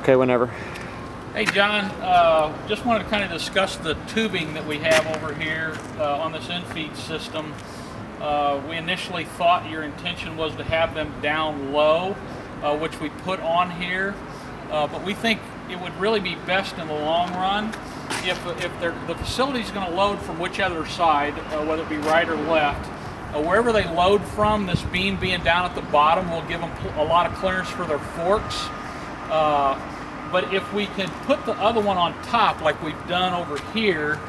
Okay, whenever. Hey John, just wanted to kind of discuss the tubing that we have over here on this infeed system. We initially thought your intention was to have them down low, which we put on here, but we think it would really be best in the long run if the facility is going to load from whichever side, whether it be right or left. Wherever they load from, this beam being down at the bottom will give them a lot of clearance for their forks. But if we can put the other one on top, like we've done over here,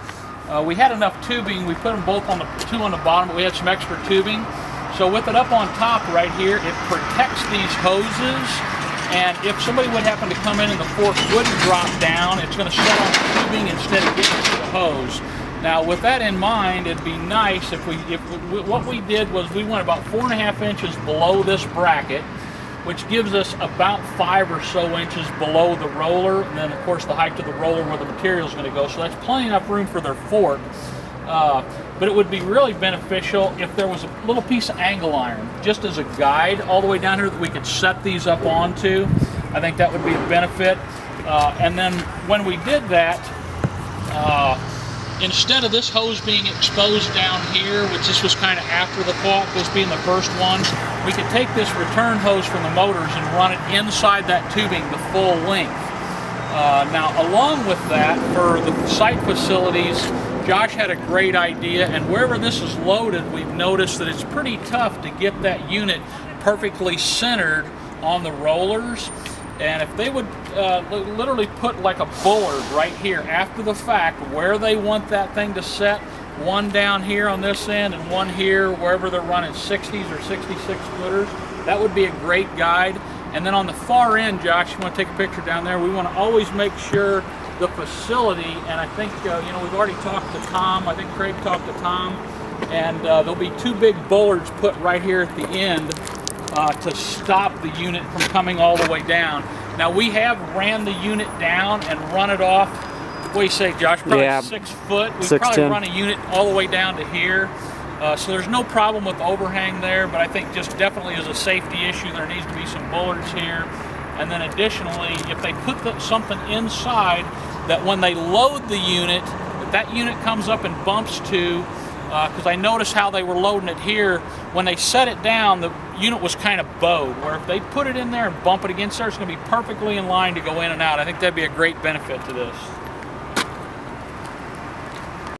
we had enough tubing. We put them both on the two on the bottom, but we had some extra tubing. So with it up on top right here, it protects these hoses. And if somebody would happen to come in and the fork wouldn't drop down, it's going to set on the tubing instead of getting to the hose. Now, with that in mind, it'd be nice if what we did was we went about 4.5 inches below this bracket, which gives us about 5 or so inches below the roller, and then of course the height of the roller where the material is going to go. So that's plenty enough room for their fork. But it would be really beneficial if there was a little piece of angle iron, just as a guide all the way down here that we could set these up onto. I think that would be a benefit. And then when we did that, instead of this hose being exposed down here, which this was kind of after the fault, this being the first one, we could take this return hose from the motors and run it inside that tubing the full length. Now, along with that, for the site facilities, Josh had a great idea, and wherever this is loaded, we've noticed that it's pretty tough to get that unit perfectly centered on the rollers. And if they would literally put like a bullard right here after the fact where they want that thing to set, one down here on this end and one here wherever they're running 60s or 66 footers, that would be a great guide. And then on the far end, Josh, you want to take a picture down there, we want to always make sure the facility, and I think, we've already talked to Tom, I think Craig talked to Tom, and there'll be 2 big bullards put right here at the end to stop the unit from coming all the way down. Now we have ran the unit down and run it off, what do you say, Josh, probably 6 foot. We probably run a unit all the way down to here. So there's no problem with the overhang there, but I think just definitely as a safety issue, there needs to be some bullards here. And then additionally, if they put something inside that when they load the unit, that unit comes up and bumps to, because I noticed how they were loading it here, when they set it down, the unit was kind of bowed, where if they put it in there and bump it against there, it's going to be perfectly in line to go in and out. I think that'd be a great benefit to this.